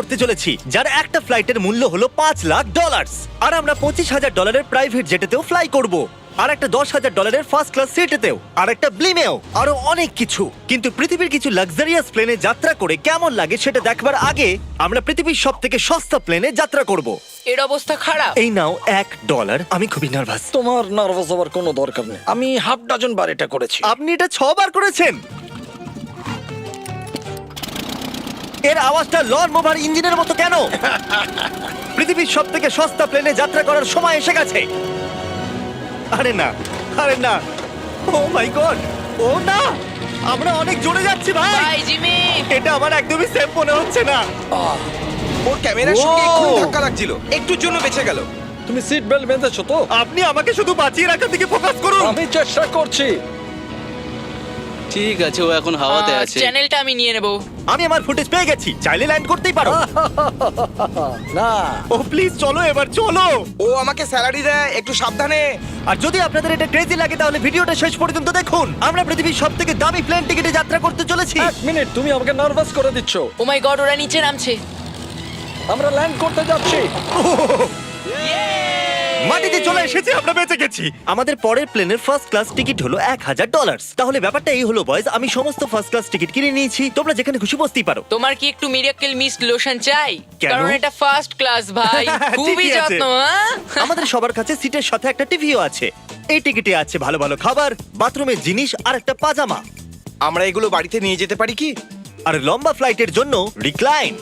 করতে চলেছি যার একটা ফ্লাইটের মূল্য হলো $5,00,000 আর আমরা $25,000 প্রাইভেট জেটেতেও ফ্লাই করব আর একটা $10,000 ফার্স্ট ক্লাস সিটেতেও আর একটা ব্লিমেও আরো অনেক কিছু। কিন্তু পৃথিবীর কিছু লাক্সারিয়াস প্লেনে যাত্রা করে কেমন লাগে সেটা দেখবার আগে আমরা পৃথিবীর সবথেকে সস্তা প্লেনে যাত্রা করব। এর অবস্থা খারাপ। এই নাও $1। আমি খুবই নার্ভাস। তোমার নার্ভাস হওয়ার কোনো দরকার নেই, আমি হাফ ডজন বার এটা করেছি। আপনি এটা 6 বার করেছেন। এর আওয়াজটা লন মোভার ইঞ্জিনের মতো কেন? পৃথিবীর সবথেকে সস্তা প্লেনে যাত্রা করার সময় এসে গেছে। আরে না, আরে না, ও মাই গড, ও না, আমরা অনেক জোরে যাচ্ছি ভাই। Bye Jimmy. এটা আমার একদমই সেফ মনে হচ্ছে না। ওর ক্যামেরার সঙ্গে একটু ধাক্কা লাগছিল, একটুর জন্য বেঁচে গেল। তুমি সিট বেল্ট বেঁধেছো তো? আপনি আমাকে শুধু বাঁচিয়ে রাখার দিকে ফোকাস করুন। আমি চেষ্টা করছি। ঠিক আছে, ও এখন হাওয়াতে আছে। চ্যানেলটা আমি নিয়ে নেব। আমি আমার ফুটেজ পেয়ে গেছি, চাইলে ল্যান্ড করতেই পারো। না, ও প্লিজ চলো, এবার চলো। ও আমাকে স্যালারি দেয়, একটু সাবধানে। আর যদি আপনাদের এটা ক্রেজি লাগে তাহলে ভিডিওটা শেষ পর্যন্ত দেখুন। আমরা পৃথিবীর সবথেকে দামি প্লেন টিকেটে যাত্রা করতে চলেছি। এক মিনিট, তুমি আমাকে নার্ভাস করে দিচ্ছ। ও মাই গড, ওরা নিচে নামছে। আমরা ল্যান্ড করতে যাচ্ছি। মাটিতে চলে এসেছি, আমরা বেঁচে গেছি। আমাদের পরের প্লেনের ফার্স্ট ক্লাস টিকিট হলো $1,000। তাহলে ব্যাপারটা এই হলো বয়স, আমি সমস্ত ফার্স্ট ক্লাস টিকিট কিনে নিয়েছি। তোমরা যেখানে খুশি বসতেই পারো। তোমার কি একটু মিরাকেল মিস্ট লোশন চাই? কেন? কারণ এটা ফার্স্ট ক্লাস ভাই, খুবই ঠিকই আছে। যত্ন। হ্যাঁ? আমাদের সবার কাছে সিটের সাথে একটা টিভিও আছে। এই টিকিটে আছে ভালো ভালো খাবার, বাথরুমের জিনিস আর একটা পাজামা। আমরা এগুলো বাড়িতে নিয়ে যেতে পারি কি? আর লম্বা ফ্লাইটের জন্য রিক্লাইন।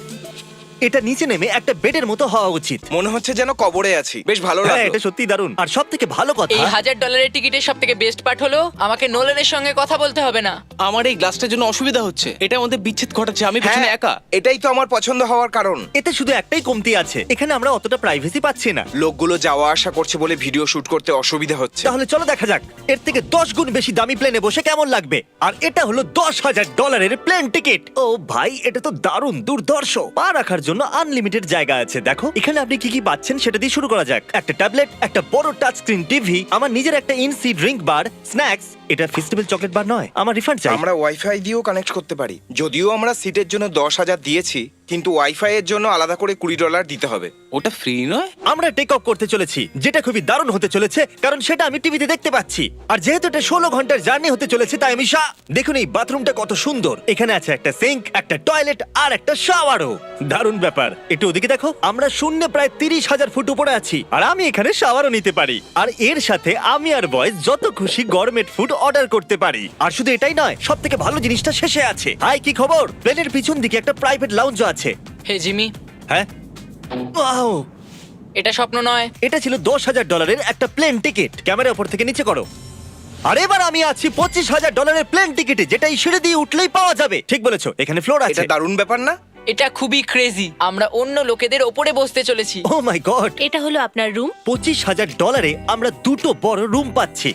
এটা নিচে নেমে একটা বেডের মতো হওয়া উচিত। মনে হচ্ছে যেন কবরে আছি, বেশ ভালো হ্যাঁ, লাগলো। এটা সত্যি দারুণ। আর সব থেকে ভালো কথা, এই $1,000 টিকিটের সব থেকে বেস্ট পার্ট হলো আমাকে নোলেনের সঙ্গে কথা বলতে হবে না। আমার এই গ্লাসটার জন্য অসুবিধা হচ্ছে, এটা আমাদের বিচ্ছেদ ঘটাচ্ছে। আমি পেছনে হ্যাঁ, একা। এটাই তো আমার পছন্দ হওয়ার কারণ। এতে শুধু একটাই কমতি আছে, এখানে আমরা অতটা প্রাইভেসি পাচ্ছি না। লোকগুলো যাওয়া আসা করছে বলে ভিডিও শুট করতে অসুবিধা হচ্ছে। তাহলে চলো দেখা যাক এর থেকে 10 গুণ বেশি দামি প্লেনে বসে কেমন লাগবে। আর এটা হলো $10,000 প্লেন টিকিট। ও ভাই, এটা তো দারুণ দুর্ধর্ষ। পা রাখার জন্য আনলিমিটেড জায়গা আছে। দেখো এখানে আপনি কি কি পাচ্ছেন সেটা দিয়ে শুরু করা যাক। একটা ট্যাবলেট, একটা বড় টাচ স্ক্রিন টিভি, আমার নিজের একটা ইনসি ড্রিঙ্ক বার, স্ন্যাক্স। এটা ফেস্টিভ্যাল চকলেট বার নয়, আমার রিফান্ড চাই। আমরা ওয়াইফাই দিয়েও কানেক্ট করতে পারি। যদিও আমরা সিটের জন্য 10,000 দিয়েছি, কিন্তু ওয়াইফাই এর জন্য আলাদা করে $20 দিতে হবে। ওটা ফ্রি নয়? আমরা টেক অফ করতে চলেছি, যেটা খুবই দারুণ হতে চলেছে কারণ সেটা আমি টিভিতে দেখতে পাচ্ছি। আর যেহেতু এটা 16 ঘন্টার জার্নি হতে চলেছে তাই আমি দেখুন এই বাথরুমটা কত সুন্দর। এখানে আছে একটা সিঙ্ক, একটা টয়লেট আর একটা শাওয়ারও। দারুণ ব্যাপার। একটু ওদিকে দেখো, আমরা শূন্যে প্রায় 30,000 ফুট উপরে আছি আর আমি এখানে শাওয়ারও নিতে পারি। আর এর সাথে আমি আর বয়েজ যত খুশি গরমেট ফুড অর্ডার করতে পারি। আর শুধু এটাই নয়, সব থেকে ভালো জিনিসটা শেষে আছে। হাই, কি খবর? প্লেনের পিছন দিকে একটা প্রাইভেট লাউঞ্জও আছে। হে জিমি, হ্যাঁ, ওয়াও, এটা স্বপ্ন নয়। এটা ছিল $10,000 একটা প্লেন টিকিট। ক্যামেরা উপর থেকে নিচে করো। আর এবার আমি আছি $25,000 প্লেন টিকিটে, যেটা এই সিঁড়ি দিয়ে উঠলেই পাওয়া যাবে। ঠিক বলেছো, এখানে ফ্লোর আছে। এটা দারুণ ব্যাপার না? এটা খুবই ক্রেজি। আমরা অন্য লোকেদের ওপরে বসতে চলেছি। ও মাই গড, এটা হলো আপনার রুম। $25,000 আমরা দুটো বড় রুম পাচ্ছি।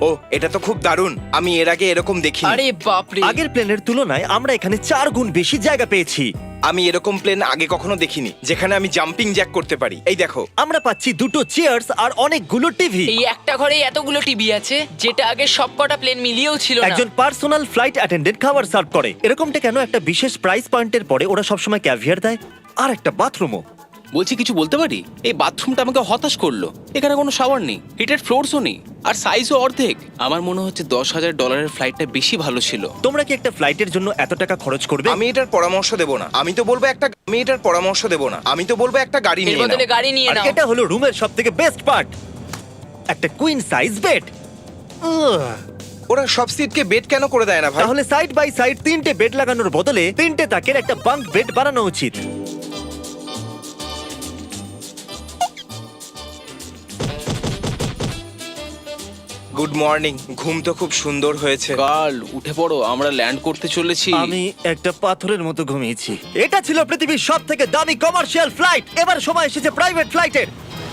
ও, এটা তো খুব দারুণ। আমি এর আগে এরকম দেখিনি। আরে বাপরে। আগের প্লেনের তুলনায় আমরা এখানে 4 গুণ বেশি জায়গা পেয়েছি। আমি এরকম প্লেন আগে কখনো দেখিনি যেখানে আমি জাম্পিং জ্যাক করতে পারি। এই দেখো, আমরা পাচ্ছি দুটো চেয়ার্স আর অনেকগুলো টিভি। এই একটা ঘরে এতগুলো টিভি আছে, যেটা আগে সবকটা প্লেন মিলিয়েও ছিল না। একজন পার্সোনাল ফ্লাইট অ্যাটেন্ডেন্ট খাবার সার্ভ করে। এরকমটা কেন? একটা বিশেষ প্রাইস পয়েন্টের পরে ওরা সবসময় ক্যাভিয়ার দেয়। আর একটা বাথরুমও। বলছি, কিছু বলতে পারি? এই বাথরুমটা আমাকে হতাশ করলো। এখানে কোনো শাওয়ার নেই, হিটেড ফ্লোরসও নেই, আর সাইজও অর্ধেক। আমার মনে হচ্ছে $10,000 ফ্লাইটটা বেশি ভালো ছিল। তোমরা কি একটা ফ্লাইটের জন্য এত টাকা খরচ করবে? আমি এটার পরামর্শ দেব না। আমি তো বলবো একটা গাড়ি এর নিয়ে নাও। বদলে গাড়ি নিয়ে আর নাও। এটা হলো রুমের সবথেকে বেস্ট পার্ট, একটা কুইন সাইজ বেড। ওরা সব সিটকে বেড কেন করে দেয় না ভাই? তাহলে সাইড বাই সাইড 3টে বেড লাগানোর বদলে 3টে তাকের একটা বাঙ্ক বেড বানানো উচিত। Good morning. ঘুম তো খুব সুন্দর হয়েছে। কাল উঠে পড়ো, আমরা ল্যান্ড করতে চলেছি। আমি একটা পাথরের মতো ঘুমিয়েছি। এটা ছিল পৃথিবীর সবথেকে দামি কমার্শিয়াল ফ্লাইট। এবার সময় এসেছে প্রাইভেট ফ্লাইটের।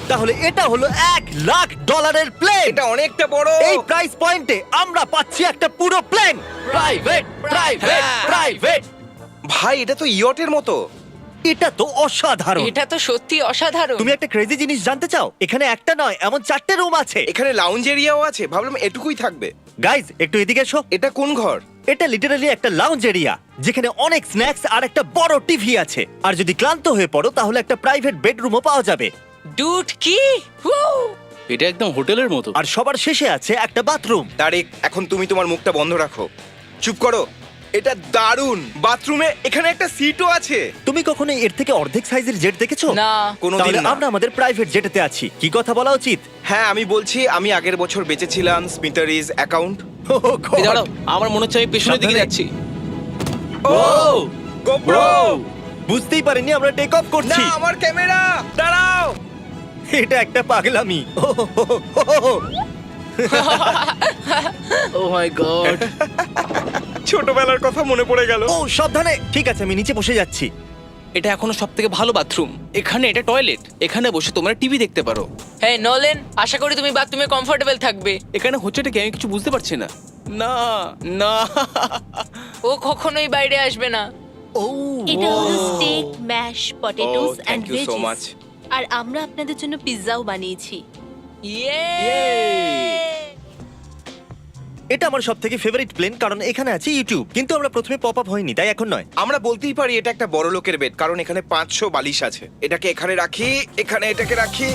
তাহলে এটা হলো $1,00,000 প্লেন। এটা অনেকটা বড়। এই প্রাইস পয়েন্টে আমরা পাচ্ছি একটা পুরো প্লেন। Private, private, private. ভাই, এটা তো ইয়টের মতো। এটা তো অসাধারণ। এটা তো সত্যি অসাধারণ। তুমি একটা ক্রেজি জিনিস জানতে চাও? এখানে একটা নয়, এমন 4টে রুম আছে। এখানে লাউঞ্জ এরিয়াও আছে। ভাবলাম এটুকুই থাকবে। গাইজ, একটু এদিকে এসো। এটা কোন ঘর? এটা লিটারালি একটা লাউঞ্জ এরিয়া যেখানে অনেক স্ন্যাক্স আর একটা বড় টিভি আছে। আর যদি ক্লান্ত হয়ে পড়ো তাহলে একটা প্রাইভেট বেডরুমও পাওয়া যাবে। ডুড কি Woo! এটা একদম হোটেলের মতো। আর সবার শেষে আছে একটা বাথরুম। তারিক, এখন তুমি তোমার মুখটা বন্ধ রাখো। চুপ করো। এটা দারুণ। বাথরুমে এখানে একটা সিটও আছে। তুমি কখনো এর থেকে অর্ধেক সাইজের জেট দেখেছো? না। কোনোদিন তাহলে না। আমরা আমাদের প্রাইভেট জেটেতে আছি, কি কথা বলা উচিত? হ্যাঁ, আমি বলছি আমি আগের বছর বেঁচেছিলাম স্মিটারিজ অ্যাকাউন্ট। এই দাঁড়াও, আমার মনে হচ্ছে আমি পেছনের দিকে সাবধানে। যাচ্ছি। ও গোপ্রো! বুঝতেই পারিনি আমরা টেক অফ না, করছি। আমার ক্যামেরা! দাঁড়াও। এটা একটা পাগলামি। ও মাই গড। ছোটবেলার কথা মনে পড়ে গেল। ও সাবধানে। ঠিক আছে, আমি নিচে বসে যাচ্ছি। এটা এখনো সবথেকে ভালো বাথরুম। এখানে এটা টয়লেট, এখানে বসে তোমরা টিভি দেখতে পারো। হ্যাঁ নোলেন, আশা করি তুমি বাথরুমে কমফোর্টেবল থাকবে। এখানে হচ্ছেটা কি আমি কিছু বুঝতে পারছি না। না না, ও কখনোই বাইরে আসবে না। ও এটা হলো steak, mash, potatoes Oh, and thank you so much. Veggies. আর আমরা আপনাদের জন্য পিৎজাও বানিয়েছি। ইয়ে! এটা আমার সবথেকে ফেভারিট প্লেন, কারণ এখানে আছে ইউটিউব। কিন্তু আমরা প্রথমে পপ আপ হয়নি, তাই এখন নয়। আমরা বলতেই পারি এটা একটা বড় লোকের বেড, কারণ এখানে 500 বালিশ আছে। এটাকে এখানে রাখি, এখানে এটাকে রাখি।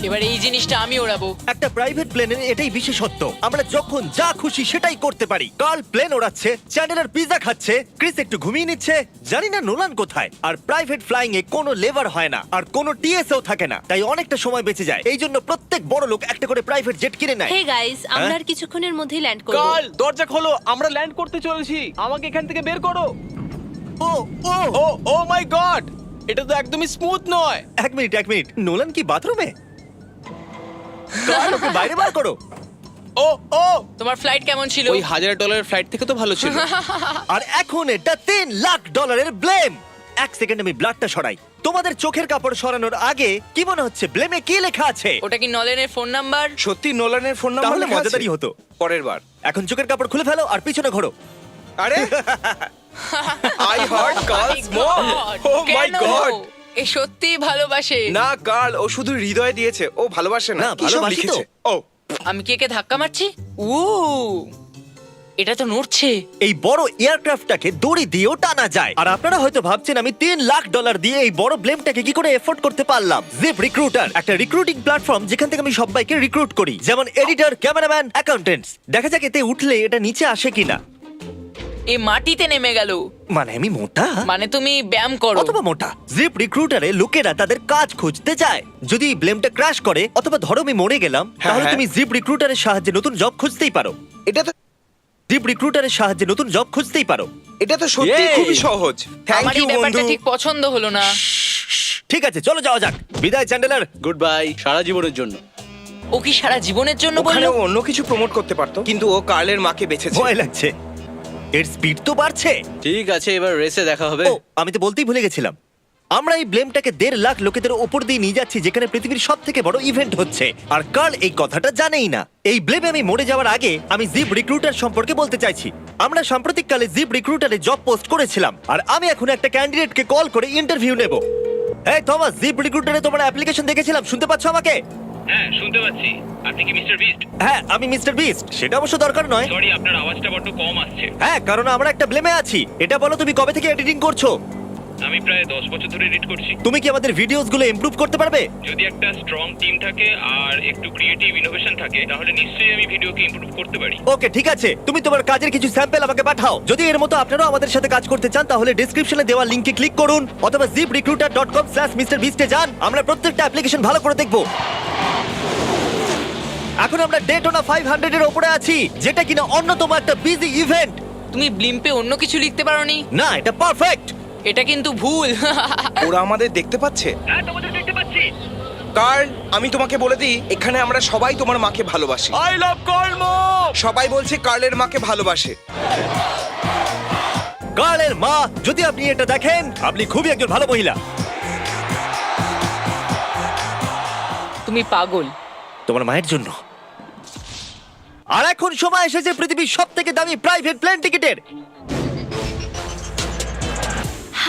এবার এই জিনিসটা আমি ওড়াবো। একটা প্রাইভেট প্লেনের এটাই বিশেষত্ব, আমরা যখন যা খুশি সেটাই করতে পারি। কার্ল প্লেন ওড়াচ্ছে, চ্যান্ডেলার পিৎজা খাচ্ছে, ক্রিস একটু ঘুমিয়ে নিচ্ছে, জানি না নোলান কোথায়। আর প্রাইভেট ফ্লাইং এ কোনো লেবার হয় না, আর কোনো টিএসও থাকে না, তাই অনেকটা সময় বেঁচে যায়। এই জন্য প্রত্যেক বড় লোক একটা করে প্রাইভেট জেট কিনে নেয়। হে গাইস, আমরা আর কিছুক্ষণের মধ্যেই ল্যান্ড করব। কাল দরজা খোলো, আমরা ল্যান্ড করতে চলেছি। আমাকে এখান থেকে বের করো। ও ও ও ও মাই গড, এটা তো একদমই স্মুথ নয়। এক মিনিট, নোলান কি বাথরুমে? কার্ল, ওকে বাইরে বার করো। ও ও, তোমার ফ্লাইট কেমন ছিল? ওই $1000 ফ্লাইট থেকে তো ভালো ছিল। আর এখন এটা $3 লাখ ব্লেম। এক সেকেন্ড আমি ব্লাডটা সরাই। তোমাদের চোখের কাপড় সরানোর আগে কি মনে হচ্ছে ব্লেমে কি লেখা আছে? ওটা কি নলেনের ফোন নাম্বার? সত্যি নোলানের ফোন নাম্বার তাহলে লেখা আছে? মজাদারই হতো। পরের বার। এখন চোখের কাপড় খুলে ফেলো আর পিছনে ঘোরো। আরে আই হার্ট গার্লস মোর। ও মাই কেন? গড! এ সত্যিই ভালোবাসে। না গার্ল, ও শুধু হৃদয় দিয়েছে, ও ভালোবাসে না। না, কি সব ভালোবাসি তো। লিখেছে? ও আমি কি একে ধাক্কা মারছি? উ এটা তো নড়ছে। এই বড় এয়ারক্রাফটটাকে দড়ি দিয়েও টানা যায়। আর আপনারা হয়তো ভাবছেন আমি $3 লাখ দিয়ে এই বড় ব্লেমটাকে কি করে এফোর্ড করতে পারলাম। জিপ রিক্রুটার একটা রিক্রুটিং প্ল্যাটফর্ম যেখান থেকে আমি সবাইকে রিক্রুট করি, যেমন এডিটর, ক্যামেরাম্যান, অ্যাকাউন্টেন্টস। দেখা যাক এতে উঠলে এটা নিচে আসে কিনা। এ মাটিতে নেমে গেল। মানে আমি মোটা মানে তুমি ব্যায়াম করো। অথবা মোটা। জিপ রিক্রুটারে লোকেরা তাদের কাজ খুঁজতে যায়। যদি ব্লেমটা ক্র্যাশ করে অথবা ধরো আমি মরে গেলাম, তাহলে হ্যাঁ। তুমি জিপ রিক্রুটারের সাহায্যে নতুন জব খুঁজতেই পারো। এটা তো জিপ রিক্রুটারের সাহায্যে নতুন জব খুঁজতেই পারো। এটা তো সত্যি Yay! খুবই সহজ। থ্যাংক আমার ইউ এই ব্যাপারটা বন্ধু। ঠিক পছন্দ হলো না। ঠিক আছে, চলো যাওয়া যাক। বিদায় চ্যান্ডেলার। গুড বাই, সারা জীবনের জন্য। ও কি সারা জীবনের জন্য ওখানে বললো? ও অন্য কিছু প্রমোট করতে পারতো, কিন্তু ও কার্লের মাকে বেঁচেছে। ভয় লাগছে, এর স্পিড তো বাড়ছে। ঠিক আছে, এবার রেসে দেখা হবে। ও, আমি তো বলতেই ভুলে গেছিলাম, আমরা এই ব্লেমটাকে 1.5 লাখ লোকেদের উপর দিয়ে নিয়ে যাচ্ছি, যেখানে পৃথিবীর সব থেকে বড় ইভেন্ট হচ্ছে। আর কার্ল এই কথাটা জানেই না। এই ব্লেমে আমি মরে যাওয়ার আগে আমি জিপ রিক্রুটার সম্পর্কে বলতে চাইছি। আমরা সাম্প্রতিককালে জিপ রিক্রুটারে জব পোস্ট করেছিলাম, আর আমি এখন একটা ক্যান্ডিডেটকে কল করে ইন্টারভিউ নেব। এই থমাস, জিপ রিক্রুটারে তোমার অ্যাপ্লিকেশন দেখেছিলাম, শুনতে পাচ্ছ আমাকে? হ্যাঁ শুনতে পাচ্ছি। আপনি কি মিস্টার বিস্ট? হ্যাঁ, আমি মিস্টার বিস্ট। সেটা অবশ্য দরকার নয়। সরি, আপনার আওয়াজটা বড্ড কম আসছে। হ্যাঁ, কারণ আমরা একটা ব্লেমে আছি। এটা বলো, তুমি কবে থেকে এডিটিং করছো? আমি প্রায় 10 বছর ধরে এডিট করছি। তুমি কি আমাদের ভিডিওসগুলো ইমপ্রুভ করতে পারবে? যদি একটা স্ট্রং টিম থাকে আর একটু ক্রিয়েটিভ ইনোভেশন থাকে, তাহলে নিশ্চয়ই আমি ভিডিওকে ইমপ্রুভ করতে পারি। ওকে, ঠিক আছে, তুমি তোমার কাজের কিছু স্যাম্পল আমাকে পাঠাও। যদি এর মতো আপনারাও আমাদের সাথে কাজ করতে চান, তাহলে ডেসক্রিপশনে দেওয়া লিংকে ক্লিক করুন অথবা ziprecruiter.com/mrbeast এ যান। আমরা প্রত্যেকটা অ্যাপ্লিকেশন ভালো করে দেখব। এখন আমরা ডেটোনা 500 এর উপরে আছি, যেটা কিনা অন্যতম একটা বিজি ইভেন্ট। তুমি ব্লিম্পে অন্য কিছু লিখতে পারোনি? না, এটা পারফেক্ট। এটা কিন্তু ভুল। ওরা আমাদের দেখতে পাচ্ছে। হ্যাঁ, তোমাদের দেখতে পাচ্ছি। কার্ল, আমি তোমাকে বলে দিই, এখানে আমরা সবাই তোমার মাকে ভালোবাসি। আই লাভ কর্ম। সবাই বলছে কার্লের মাকে ভালোবাসে। কার্লের মা, যদি আপনি এটা দেখেন, আপনি খুবই একজন ভালো মহিলা। তুমি পাগল। তোমার মায়ের জন্য। আর এখন সময় এসেছে পৃথিবীর সবথেকে দামি প্রাইভেট প্লেন টিকিটের।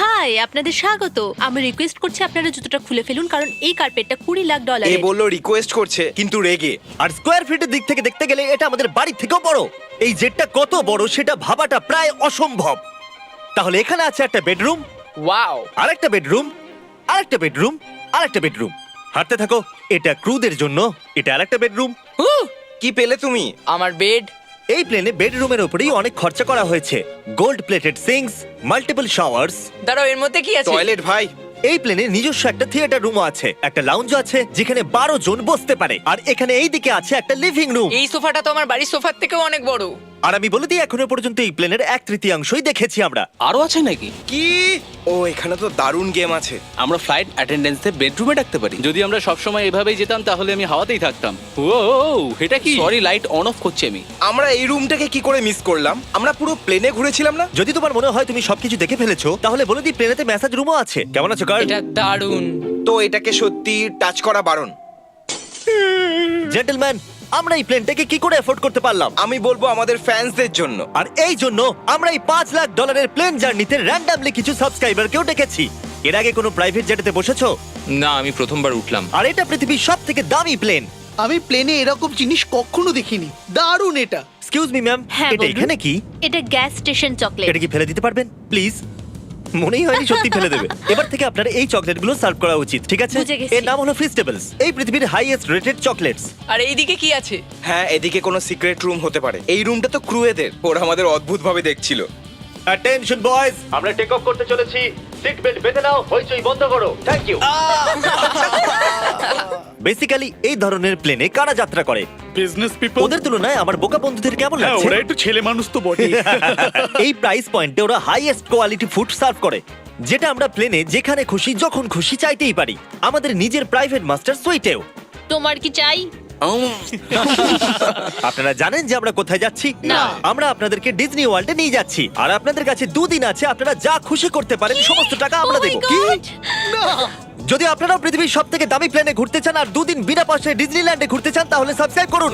হাই, আপনাদের স্বাগত। আমি রিকোয়েস্ট করছি আপনারা জুতোটা খুলে ফেলুন, কারণ এই কার্পেটটা $20 লাখ। এ বললো রিকোয়েস্ট করছে কিন্তু রেগে। আর স্কোয়ার ফিটের দিক থেকে দেখতে গেলে এটা আমাদের বাড়ির থেকেও বড়। এই জেটটা কত বড় সেটা ভাবাটা প্রায় অসম্ভব। তাহলে এখানে আছে একটা বেডরুম, ওয়াও। আরেকটা বেডরুম, আরেকটা বেডরুম, আরেকটা বেডরুম। হাঁটতে থাকো। এটা ক্রুদের জন্য, এটা আরেকটা বেডরুম। কি পেলে তুমি? আমার বেড। এই প্লেনে বেডরুমের উপরেই অনেক খরচা করা হয়েছে। Gold plated syncs, multiple showers. দাঁড়াও, এর মধ্যে কি আছে? টয়লেট ভাই। এই প্লেনে নিজস্ব একটা থিয়েটার রুমও আছে, একটা লাউঞ্জ আছে যেখানে 12 জন বসতে পারে, আর এখানে এই দিকে আছে একটা লিভিং রুম। এই সোফাটা তো আমার বাড়ির সোফার থেকেও অনেক বড়। আর আমি বলে দিই, এখনো পর্যন্ত এই প্লেনের 1/3 দেখেছি আমরা। আরো আছে নাকি? কি? ও এখানে তো দারুণ গেম আছে। আমরা ফ্লাইট অ্যাটেন্ডেন্সদের বেডরুমে ডাকতে পারি। যদি আমরা সবসময় এভাবেই যেতাম তাহলে আমি হাওয়াতেই থাকতাম। ও এটা কি? সরি, লাইট অন অফ করছি আমি। আমরা এই রুমটাকে কি করে মিস করলাম? আমরা পুরো প্লেনে ঘুরেছিলাম না? যদি তোমার মনে হয় তুমি সবকিছু দেখে ফেলেছো, তাহলে বলে দিই প্লেনেতে ম্যাসাজ রুমও আছে। কেমন আছো গার্ল? এটা দারুণ। তো এটাকে সত্যি টাচ করা বারণ। জেন্টলম্যান, আমরা এই প্লেনটাকে কি করে এফোর্ড করতে পারলাম? আমি বলবো আমাদের ফ্যান্সদের জন্য। আর এই জন্য আমরা এই $5 লাখ প্লেন জার্নিতে র্যান্ডমলি কিছু সাবস্ক্রাইবারকেও ডেকেছি। এর আগে কোনো প্রাইভেট জেটেতে বসেছো? না, আমি প্রথমবার উঠলাম। আর এটা পৃথিবীর সবথেকে দামি প্লেন। আমি প্লেনে এরকম জিনিস কখনো দেখিনি। দারুণ এটা। এক্সকিউজ মি ম্যাম, হ্যাঁ, এটা বলুন। এখানে কি? এটা গ্যাস স্টেশন চকলেট। এটা কি ফেলে দিতে পারবেন প্লিজ? মনেই হয়নি সত্যি ফেলে দেবে। এবার থেকে আপনার এই চকলেটগুলো সার্ভ করা উচিত, ঠিক আছে? বুঝে গেছি। এর নাম হলো ফিস্টেবলস, এই পৃথিবীর হাইয়েস্ট রেটেড চকলেটস। আর এইদিকে কি আছে? হ্যাঁ, এদিকে কোনো সিক্রেট রুম হতে পারে। এই রুমটা তো ক্রুয়েদের। ওরা আমাদের অদ্ভুত ভাবে দেখছিল। অ্যাটেনশন বয়েজ, আমরা টেক অফ করতে চলেছি। সিট বেল্ট বেঁধে নাও, হইচই বন্ধ করো। Thank you. বেসিক্যালি এই ধরনের প্লেনে কারা যাত্রা করে? Business people. ওদের তুলনায় আমার বোকা বন্ধুদের কেমন হ্যাঁ, লাগছে? ওরা একটু ছেলে মানুষ তো বটে। এই প্রাইস পয়েন্টে ওরা হাইয়েস্ট কোয়ালিটি ফুড সার্ভ করে, যেটা আমরা প্লেনে যেখানে খুশি যখন খুশি চাইতেই পারি। আমাদের নিজের প্রাইভেট মাস্টার সুইটেও। তোমার কি চাই? আপনারা জানেন যে আমরা কোথায় যাচ্ছি? না। আমরা আপনাদেরকে ডিজনি ওয়ার্ল্ডে নিয়ে যাচ্ছি, আর আপনাদের কাছে 2 দিন আছে। আপনারা যা খুশি করতে পারেন, সমস্ত টাকা আমরা Oh my দেবো। God! যদি আপনারাও পৃথিবীর সবথেকে দামি প্লেনে ঘুরতে চান আর 2 দিন বিনা পয়সায় ডিজনিল্যান্ডে ঘুরতে চান, তাহলে সাবস্ক্রাইব করুন।